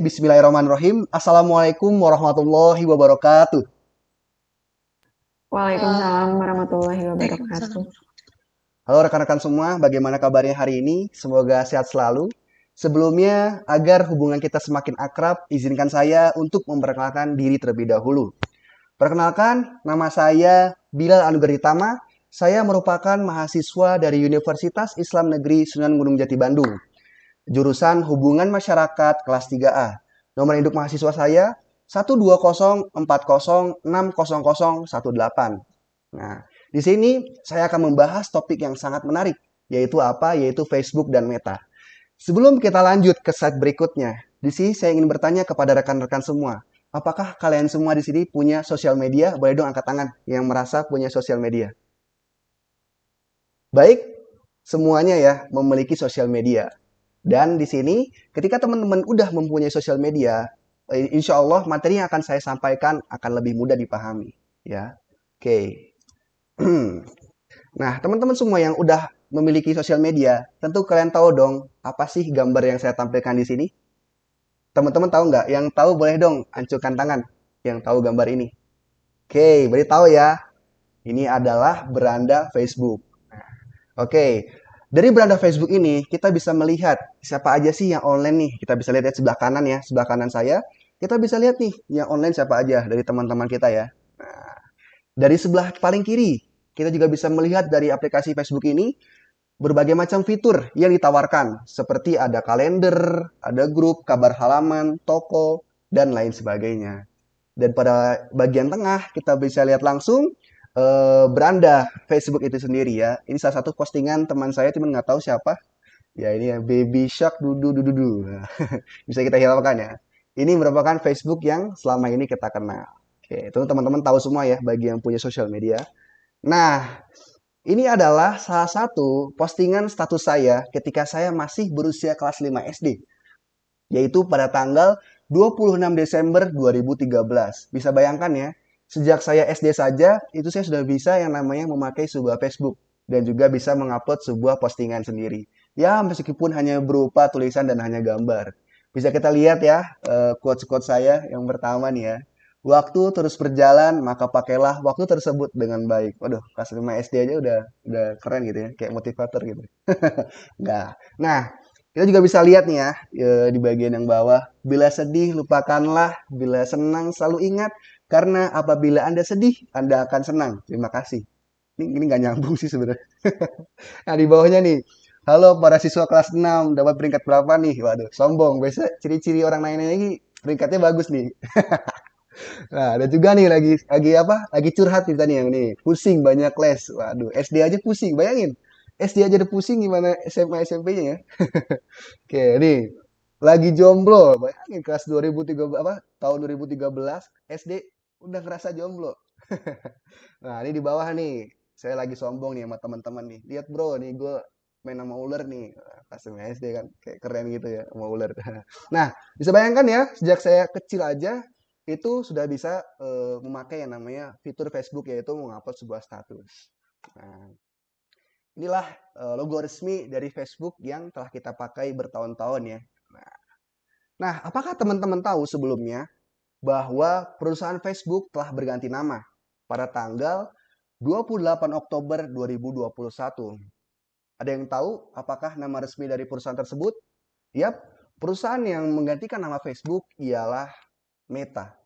Bismillahirrahmanirrahim. Assalamualaikum warahmatullahi wabarakatuh. Waalaikumsalam warahmatullahi wabarakatuh. Halo rekan-rekan semua, bagaimana kabarnya hari ini? Semoga sehat selalu. Sebelumnya, agar hubungan kita semakin akrab, izinkan saya untuk memperkenalkan diri terlebih dahulu. Perkenalkan, nama saya Bilal Anugrahitama. Saya merupakan mahasiswa dari Universitas Islam Negeri Sunan Gunung Jati Bandung, jurusan Hubungan Masyarakat kelas 3A. Nomor induk mahasiswa saya 120406018. Nah, di sini saya akan membahas topik yang sangat menarik, yaitu apa? Yaitu Facebook dan Meta. Sebelum kita lanjut ke slide berikutnya, di sini saya ingin bertanya kepada rekan-rekan semua, apakah kalian semua di sini punya sosial media? Boleh dong angkat tangan yang merasa punya sosial media. Baik, semuanya ya memiliki sosial media. Dan di sini, ketika teman-teman udah mempunyai sosial media, insya Allah materi yang akan saya sampaikan akan lebih mudah dipahami. Ya, oke. Nah, teman-teman semua yang udah memiliki sosial media, tentu kalian tahu dong apa sih gambar yang saya tampilkan di sini. Teman-teman tahu nggak? Yang tahu boleh dong ancurkan tangan. Yang tahu gambar ini. Oke, berarti tahu ya. Ini adalah beranda Facebook. Oke, dari beranda Facebook ini kita bisa melihat siapa aja sih yang online nih. Kita bisa lihat sebelah kanan ya, sebelah kanan saya. Kita bisa lihat nih yang online siapa aja dari teman-teman kita ya. Nah, dari sebelah paling kiri, kita juga bisa melihat dari aplikasi Facebook ini berbagai macam fitur yang ditawarkan. Seperti ada kalender, ada grup, kabar halaman, toko, dan lain sebagainya. Dan pada bagian tengah kita bisa lihat langsung beranda Facebook itu sendiri ya. Ini salah satu postingan teman saya, cuman nggak tahu siapa. Ya ini ya Baby Shark dudu dudu dudu. Bisa kita hiraukan ya. Ini merupakan Facebook yang selama ini kita kenal. Oke, itu teman-teman tahu semua ya bagi yang punya sosial media. Nah, ini adalah salah satu postingan status saya ketika saya masih berusia kelas 5 SD, yaitu pada tanggal 26 Desember 2013. Bisa bayangkan ya, sejak saya SD saja, itu saya sudah bisa yang namanya memakai sebuah Facebook dan juga bisa mengupload sebuah postingan sendiri. Ya, meskipun hanya berupa tulisan dan hanya gambar. Bisa kita lihat ya, quotes-quotes saya yang pertama nih ya. Waktu terus berjalan, maka pakailah waktu tersebut dengan baik. Waduh, kelas 5 SD aja udah keren gitu ya, kayak motivator gitu. Enggak. Nah, kita juga bisa lihat nih ya, di bagian yang bawah. Bila sedih, lupakanlah. Bila senang, selalu ingat. Karena apabila Anda sedih, Anda akan senang. Terima kasih. Ini nggak nyambung sih sebenarnya. Nah, di bawahnya nih. Halo para siswa kelas 6, dapat peringkat berapa nih? Waduh, sombong. Biasa ciri-ciri orang nanya ini peringkatnya bagus nih. Nah, ada juga nih lagi apa? Lagi curhat nih tadi yang nih. Pusing banyak les. Waduh, SD aja pusing. Bayangin. SD aja udah pusing gimana SMA SMP-nya ya. Oke, nih. Lagi jomblo. Bayangin kelas 2013 apa? Tahun 2013 SD udah ngerasa jomblo. Nah, ini di bawah nih. Saya lagi sombong nih sama teman-teman nih. Lihat bro, nih gue main sama ular nih. Pas SD kan kayak keren gitu ya sama ular. Nah, bisa bayangkan ya, sejak saya kecil aja itu sudah bisa memakai yang namanya fitur Facebook yaitu mengupload sebuah status. Nah, inilah logo resmi dari Facebook yang telah kita pakai bertahun-tahun ya. Nah, apakah teman-teman tahu sebelumnya bahwa perusahaan Facebook telah berganti nama pada tanggal 28 Oktober 2021? Ada yang tahu apakah nama resmi dari perusahaan tersebut? Yap, perusahaan yang menggantikan nama Facebook ialah Meta.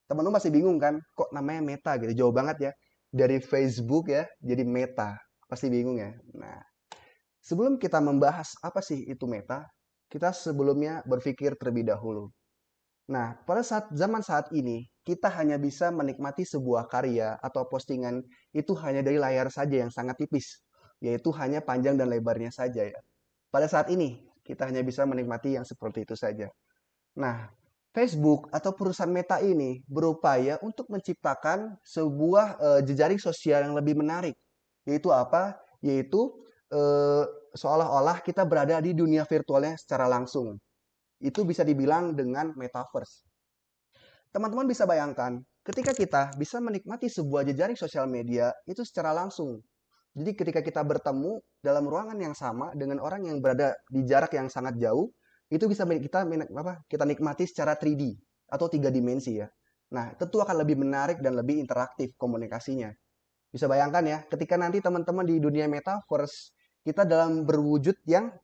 Teman-teman masih bingung kan? Kok namanya Meta gitu? Jauh banget ya. Dari Facebook ya, jadi Meta. Pasti bingung ya. Nah, sebelum kita membahas apa sih itu Meta, kita sebelumnya berpikir terlebih dahulu. Nah, pada saat ini, kita hanya bisa menikmati sebuah karya atau postingan itu hanya dari layar saja yang sangat tipis, yaitu hanya panjang dan lebarnya saja ya. Pada saat ini, kita hanya bisa menikmati yang seperti itu saja. Nah, Facebook atau perusahaan Meta ini berupaya untuk menciptakan sebuah jejaring sosial yang lebih menarik. Yaitu apa? Yaitu seolah-olah kita berada di dunia virtualnya secara langsung. Itu bisa dibilang dengan metaverse. Teman-teman bisa bayangkan, ketika kita bisa menikmati sebuah jejaring sosial media itu secara langsung. Jadi ketika kita bertemu dalam ruangan yang sama dengan orang yang berada di jarak yang sangat jauh, itu bisa kita nikmati secara 3D atau tiga dimensi ya. Nah, tentu akan lebih menarik dan lebih interaktif komunikasinya. Bisa bayangkan ya, ketika nanti teman-teman di dunia metaverse, kita dalam berwujud yang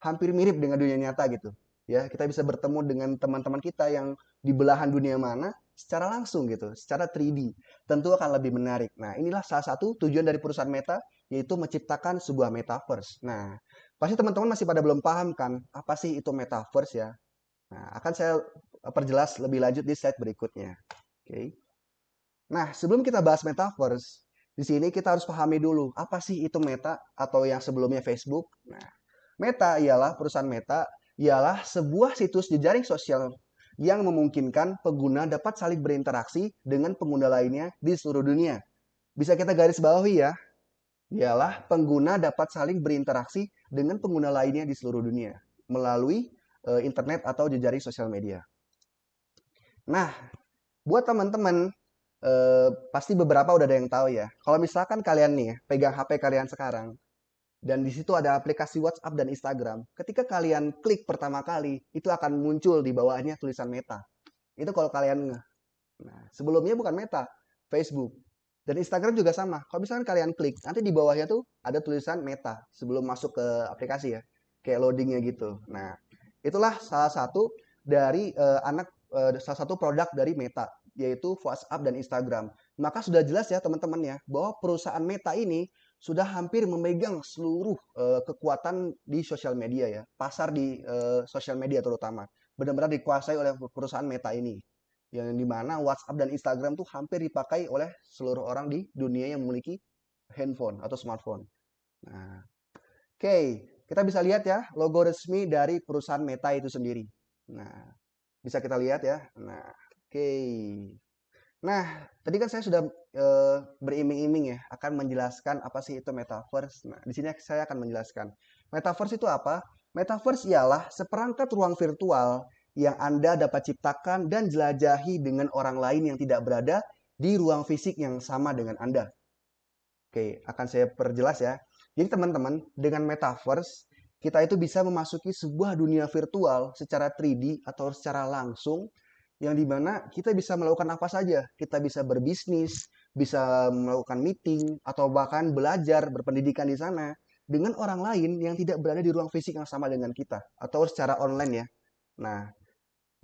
hampir mirip dengan dunia nyata gitu. Ya, kita bisa bertemu dengan teman-teman kita yang di belahan dunia mana secara langsung gitu, secara 3D. Tentu akan lebih menarik. Nah, inilah salah satu tujuan dari perusahaan Meta, yaitu menciptakan sebuah metaverse. Nah, pasti teman-teman masih pada belum paham kan, apa sih itu metaverse ya? Nah, akan saya perjelas lebih lanjut di slide berikutnya. Oke. Nah, sebelum kita bahas metaverse, di sini kita harus pahami dulu apa sih itu Meta atau yang sebelumnya Facebook. Nah, Meta ialah perusahaan Meta ialah sebuah situs jejaring sosial yang memungkinkan pengguna dapat saling berinteraksi dengan pengguna lainnya di seluruh dunia. Bisa kita garis bawahi ya, ialah pengguna dapat saling berinteraksi dengan pengguna lainnya di seluruh dunia melalui internet atau jejaring sosial media. Nah, buat teman-teman, pasti beberapa udah ada yang tahu ya. Kalau misalkan kalian nih pegang HP kalian sekarang dan di situ ada aplikasi WhatsApp dan Instagram, ketika kalian klik pertama kali, itu akan muncul di bawahnya tulisan Meta. Itu kalau kalian ngeh. Nah, sebelumnya bukan Meta, Facebook. Dan Instagram juga sama. Kalau misalkan kalian klik, nanti di bawahnya tuh ada tulisan Meta sebelum masuk ke aplikasi ya. Kayak loadingnya gitu. Nah, itulah salah satu dari salah satu produk dari Meta, yaitu WhatsApp dan Instagram. Maka sudah jelas ya teman-teman ya, bahwa perusahaan Meta ini sudah hampir memegang seluruh kekuatan di sosial media ya, pasar di sosial media terutama. Benar-benar dikuasai oleh perusahaan Meta ini yang dimana WhatsApp dan Instagram tuh hampir dipakai oleh seluruh orang di dunia yang memiliki handphone atau smartphone. Nah, oke, kita bisa lihat ya logo resmi dari perusahaan Meta itu sendiri. Nah, bisa kita lihat ya. Nah, oke. Nah, tadi kan saya sudah beriming-iming ya akan menjelaskan apa sih itu metaverse. Nah, di sini saya akan menjelaskan. Metaverse itu apa? Metaverse ialah seperangkat ruang virtual yang Anda dapat ciptakan dan jelajahi dengan orang lain yang tidak berada di ruang fisik yang sama dengan Anda. Oke, akan saya perjelas ya. Jadi teman-teman, dengan metaverse, kita itu bisa memasuki sebuah dunia virtual secara 3D atau secara langsung yang dimana kita bisa melakukan apa saja. Kita bisa berbisnis, bisa melakukan meeting, atau bahkan belajar, berpendidikan di sana dengan orang lain yang tidak berada di ruang fisik yang sama dengan kita atau secara online ya. Nah,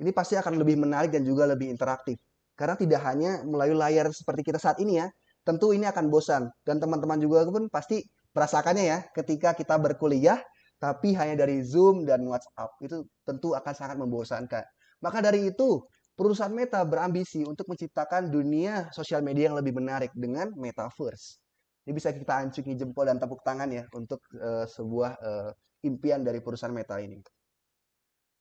ini pasti akan lebih menarik dan juga lebih interaktif. Karena tidak hanya melalui layar seperti kita saat ini ya, tentu ini akan bosan. Dan teman-teman juga pun pasti merasakannya ya, ketika kita berkuliah, tapi hanya dari Zoom dan WhatsApp, itu tentu akan sangat membosankan. Maka dari itu, perusahaan Meta berambisi untuk menciptakan dunia sosial media yang lebih menarik dengan Metaverse. Ini bisa kita ancuki jempol dan tepuk tangan ya untuk sebuah impian dari perusahaan Meta ini.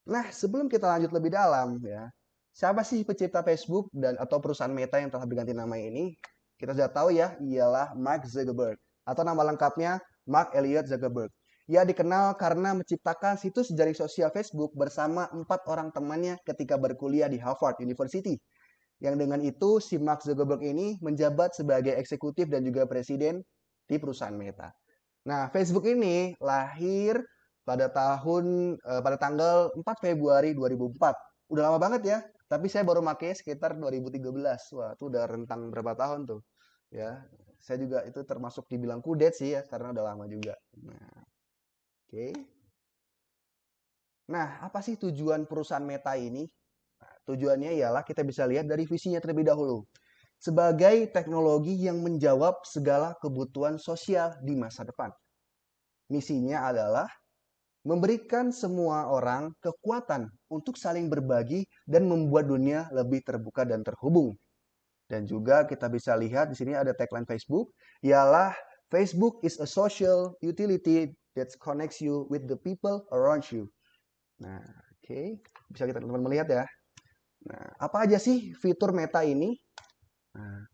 Nah, sebelum kita lanjut lebih dalam ya, siapa sih pencipta Facebook dan atau perusahaan Meta yang telah berganti nama ini? Kita sudah tahu ya, ialah Mark Zuckerberg atau nama lengkapnya Mark Elliot Zuckerberg. Ia dikenal karena menciptakan situs jaring sosial Facebook bersama 4 orang temannya ketika berkuliah di Harvard University. Yang dengan itu, si Mark Zuckerberg ini menjabat sebagai eksekutif dan juga presiden di perusahaan Meta. Nah, Facebook ini lahir pada tanggal 4 Februari 2004. Udah lama banget ya, tapi saya baru pakai sekitar 2013. Wah, itu udah rentang berapa tahun tuh. Ya, saya juga itu termasuk dibilang kudet sih ya, karena udah lama juga. Nah, oke. Nah, apa sih tujuan perusahaan Meta ini? Nah, tujuannya ialah kita bisa lihat dari visinya terlebih dahulu. Sebagai teknologi yang menjawab segala kebutuhan sosial di masa depan. Misinya adalah memberikan semua orang kekuatan untuk saling berbagi dan membuat dunia lebih terbuka dan terhubung. Dan juga kita bisa lihat di sini ada tagline Facebook, ialah Facebook is a social utility that connects you with the people around you. Nah, oke, bisa kita teman-teman melihat ya. Nah, apa aja sih fitur Meta ini? Nah,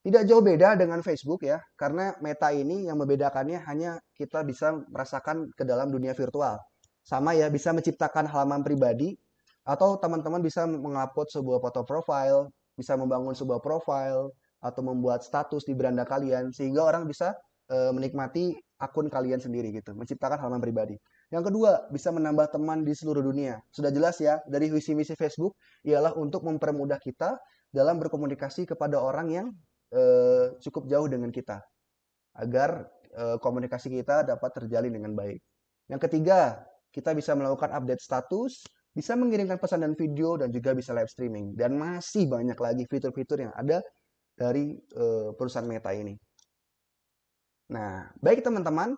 tidak jauh beda dengan Facebook ya, karena Meta ini yang membedakannya hanya kita bisa merasakan ke dalam dunia virtual. Sama ya, bisa menciptakan halaman pribadi, atau teman-teman bisa mengupload sebuah foto profile, bisa membangun sebuah profile, atau membuat status di beranda kalian, sehingga orang bisa menikmati akun kalian sendiri gitu, menciptakan halaman pribadi. Yang kedua, bisa menambah teman di seluruh dunia. Sudah jelas ya, dari visi misi Facebook ialah untuk mempermudah kita dalam berkomunikasi kepada orang yang cukup jauh dengan kita, agar komunikasi kita dapat terjalin dengan baik. Yang ketiga, kita bisa melakukan update status, bisa mengirimkan pesan dan video, dan juga bisa live streaming. Dan masih banyak lagi fitur-fitur yang ada dari perusahaan Meta ini. Nah, baik teman-teman,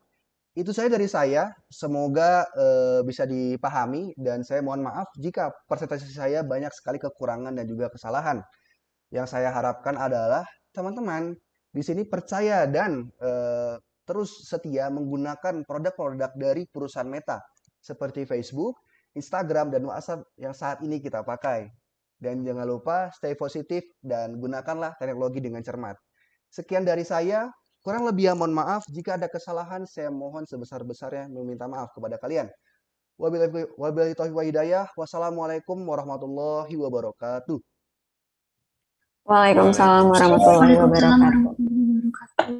itu saja dari saya. Semoga bisa dipahami dan saya mohon maaf jika presentasi saya banyak sekali kekurangan dan juga kesalahan. Yang saya harapkan adalah teman-teman di sini percaya dan terus setia menggunakan produk-produk dari perusahaan Meta seperti Facebook, Instagram, dan WhatsApp yang saat ini kita pakai. Dan jangan lupa stay positif dan gunakanlah teknologi dengan cermat. Sekian dari saya. Kurang lebih mohon maaf jika ada kesalahan, saya mohon sebesar-besarnya meminta maaf kepada kalian. Wabillahi taufiq wa hidayah. Wassalamualaikum warahmatullahi wabarakatuh. Waalaikumsalam warahmatullahi Waalaikumsalam wabarakatuh. warahmatullahi